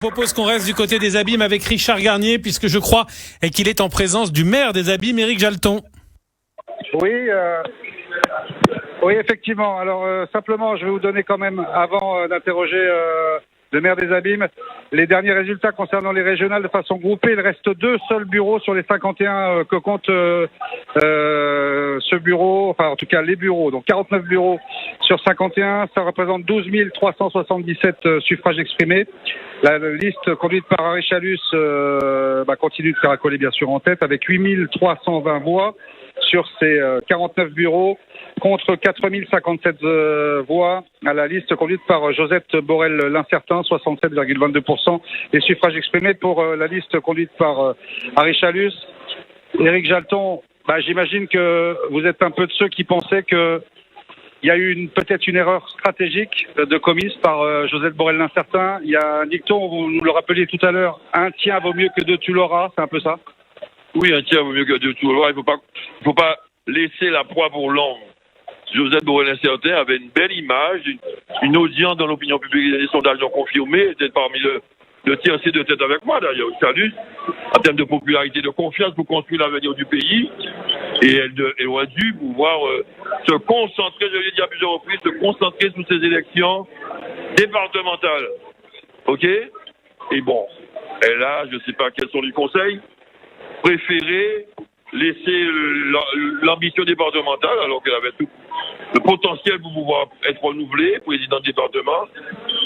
Je propose qu'on reste du côté des Abîmes avec Richard Garnier, puisque je crois qu'il est en présence du maire des Abîmes, Éric Jalton. Oui, effectivement. Alors, simplement, je vais vous donner quand même, avant d'interroger le maire des Abîmes, les derniers résultats concernant les régionales de façon groupée. Il reste 2 seuls bureaux sur les 51 que compte ce bureau, enfin en tout cas les bureaux. Donc 49 bureaux sur 51, ça représente 12 377 suffrages exprimés. La liste conduite par Harry Chalus continue de faire accoler bien sûr en tête avec 8 320 voix sur ces 49 bureaux contre 4 057 voix à la liste conduite par Josette Borrell-Lincertin, 67,22% des suffrages exprimés pour la liste conduite par Harry Chalus. Éric Jalton, j'imagine que vous êtes un peu de ceux qui pensaient que il y a eu peut-être une erreur stratégique de commise par Josette Borrell-Lincertin. Il y a un dicton, vous nous le rappeliez tout à l'heure, un tien vaut mieux que 2 tu l'auras, c'est un peu ça? Oui, un tien vaut mieux que 2 tu l'auras. Il faut pas laisser la proie pour l'ombre. Josette Borrell-Lincertin avait une belle image, une audience dans l'opinion publique. Les sondages ont confirmé, était parmi le tiercé de tête avec moi d'ailleurs. Chalus, en termes de popularité, de confiance pour construire l'avenir du pays. Et elle aurait dû pouvoir se concentrer, je l'ai dit à plusieurs reprises, se concentrer sur ces élections départementales. OK? Et bon, elle a, je ne sais pas quels sont les conseils, préféré laisser l'ambition départementale, alors qu'elle avait tout le potentiel pour pouvoir être renouvelée, président de département,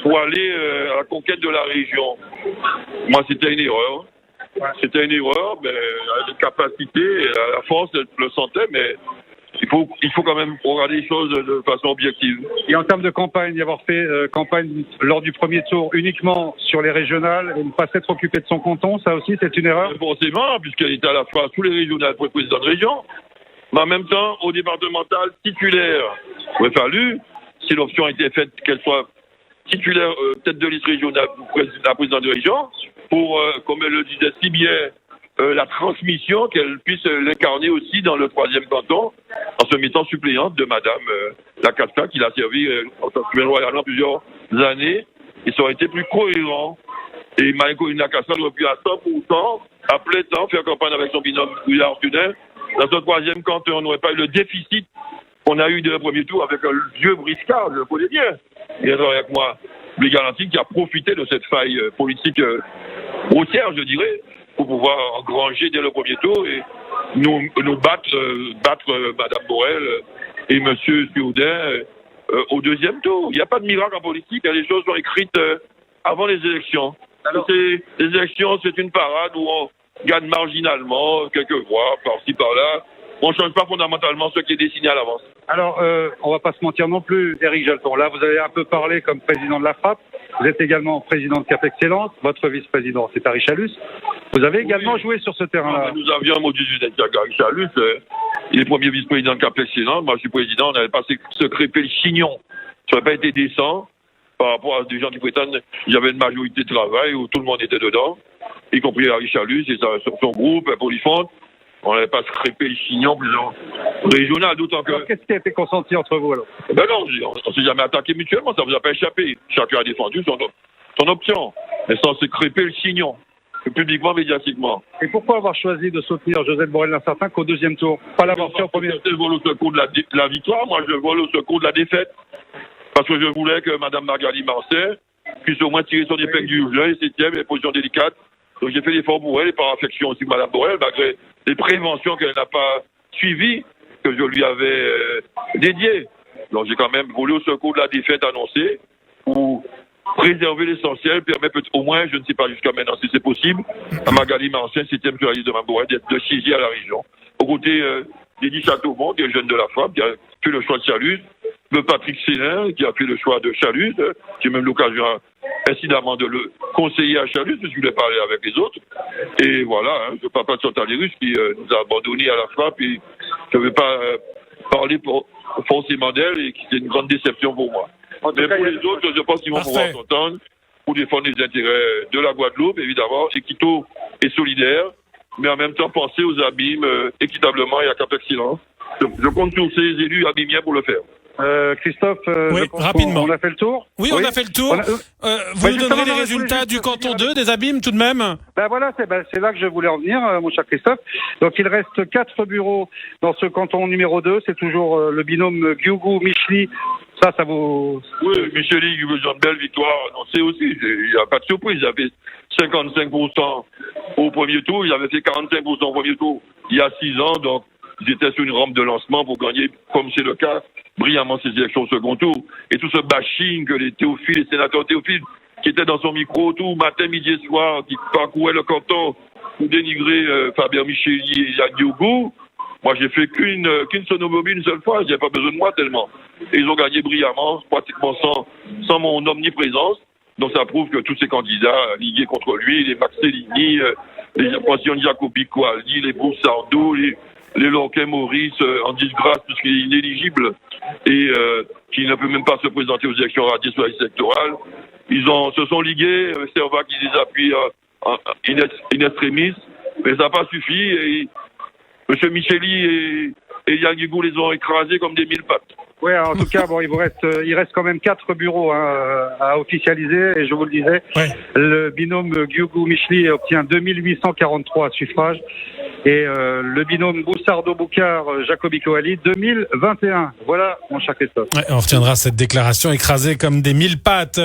pour aller à la conquête de la région. Moi, c'était une erreur. C'était une erreur, mais elle a des capacités, la force, elle le sentait, mais il faut quand même regarder les choses de façon objective. Et en termes de campagne, y avoir fait campagne lors du premier tour uniquement sur les régionales et ne pas s'être occupé de son canton, ça aussi c'est une erreur? Forcément, puisqu'elle était à la fois tous les régionales pour être président de région, mais en même temps au départemental titulaire. Il aurait fallu, si l'option a été faite, qu'elle soit titulaire tête de liste régionale pour la présidente de région, pour, comme elle le disait si bien, la transmission, qu'elle puisse l'incarner aussi dans le 3e canton, en se mettant suppléante de Madame Lacasta, qui l'a servi en tant que maire royal plusieurs années, et ça aurait été plus cohérent. Et Marie-Corinne Lacasta aurait pu à 100%, à plein temps, faire campagne avec son binôme Gouillard-Tunin. Dans ce 3e canton, on n'aurait pas eu le déficit qu'on a eu dès le premier tour avec un vieux briscard, je le connais bien. Il est avec moi, les garanties, qui a profité de cette faille politique grossière, je dirais, pour pouvoir engranger dès le premier tour et nous battre Madame Borrell et Monsieur Sioudin au 2e tour. Il n'y a pas de miracle en politique, les choses sont écrites avant les élections. Alors, les élections, c'est une parade où on gagne marginalement quelques voix par-ci par-là. On ne change pas fondamentalement ce qui est dessiné à l'avance. Alors, on ne va pas se mentir non plus, Éric Jalton. Là, vous avez un peu parlé comme président de la FRAP. Vous êtes également président de Cap Excellence. Votre vice-président, c'est Harry Chalus. Vous avez également joué sur ce terrain-là. Nous avions un mot du Harry Chalus. Il est premier vice-président de Cap Excellence. Moi, je suis président. On n'avait pas se crêper le chignon. Ça n'aurait pas été décent par rapport à des gens qui prétendent qu'il y avait une majorité de travail où tout le monde était dedans, y compris Harry Chalus et son groupe, Polyphone. On n'avait pas scrépé le chignon régional, d'autant que... Alors, qu'est-ce qui a été consenti entre vous, alors? Ben non, on ne s'est jamais attaqué mutuellement, ça ne vous a pas échappé. Chacun a défendu son option, mais sans se crêper le chignon, publiquement, médiatiquement. Et pourquoi avoir choisi de soutenir Josette Borrell-Lincertin qu'au 2e tour? Pas l'avoir fait au premier tour? Je vole au secours de la victoire, moi je vole au secours de la défaite. Parce que je voulais que Mme Magali Marcin puisse au moins tirer son épingle du jeu, et 7e, et position délicate. Donc j'ai fait l'effort pour elle, et par affection aussi Mme Borrell, malgré les préventions qu'elle n'a pas suivies, que je lui avais dédiées. Donc j'ai quand même volé au secours de la défaite annoncée, pour préserver l'essentiel, permettre au moins, je ne sais pas jusqu'à maintenant si c'est possible, à Magali Marcin, 7e sur la liste de Mme Borrell, de siéger à la région. Aux côtés d'Eddie Châteaumont, qui est jeune de la FRAP, qui a fait le choix de Chalus, de Patrick Sénin, qui a fait le choix de Chalus. J'ai même l'occasion incidemment de le conseiller à Chalus, je voulais parler avec les autres. Et voilà, le papa de Chantal-Lérus qui nous a abandonnés à la FRAP, et je ne veux pas parler forcément d'elle, et qui c'est une grande déception pour moi. Mais pour les autres, je pense qu'ils vont pouvoir s'entendre pour défendre les intérêts de la Guadeloupe, évidemment, équitaux et solidaires, mais en même temps penser aux Abîmes équitablement et à Cap Excellence. Je compte sur ces élus abîmiens pour le faire. Christophe, Oui, je pense rapidement. on a fait le tour. Oui, on a fait le tour. Vous nous donnerez les résultats du canton 2, des abîmes tout de même. Ben voilà, c'est là que je voulais en venir, mon cher Christophe. Donc il reste 4 bureaux dans ce canton numéro 2. C'est toujours le binôme Guigou-Micheli. Ça vous... Oui, Micheli, une belle victoire. On sait aussi, il n'y a pas de surprise. Il a fait 55% au premier tour. Il avait fait 45% au premier tour il y a 6 ans. Donc, ils étaient sur une rampe de lancement pour gagner, comme c'est le cas, brillamment ces élections au second tour. Et tout ce bashing que les sénateurs Théophile, qui étaient dans son micro tout matin, midi et soir, qui parcouraient le canton pour dénigrer Fabien Micheli et Yann Diogo. Moi, j'ai fait qu'une sonomobile une seule fois. J'ai pas besoin de moi tellement. Et ils ont gagné brillamment, pratiquement sans mon omniprésence. Donc, ça prouve que tous ces candidats ligués contre lui, les Maxellini, les Passion Jacobi Coaldi, les Boussardo, les Lorquet Maurice en disgrâce puisqu'il est inéligible et qui ne peut même pas se présenter aux élections radiées sur la liste électorale. Ils se sont ligués, Serva qui les appuie in extremis, mais ça n'a pas suffi et M. Micheli et Yann Guigou les ont écrasés comme des mille pattes. Ouais, en tout cas, bon, il reste quand même 4 bureaux à officialiser, et je vous le disais, le binôme Guigou-Micheli obtient 2843 suffrages, et le binôme Boussardo-Boucard, Jacobi Coali, 2021. Voilà, mon cher Christophe. Ouais, on retiendra cette déclaration écrasée comme des mille pattes.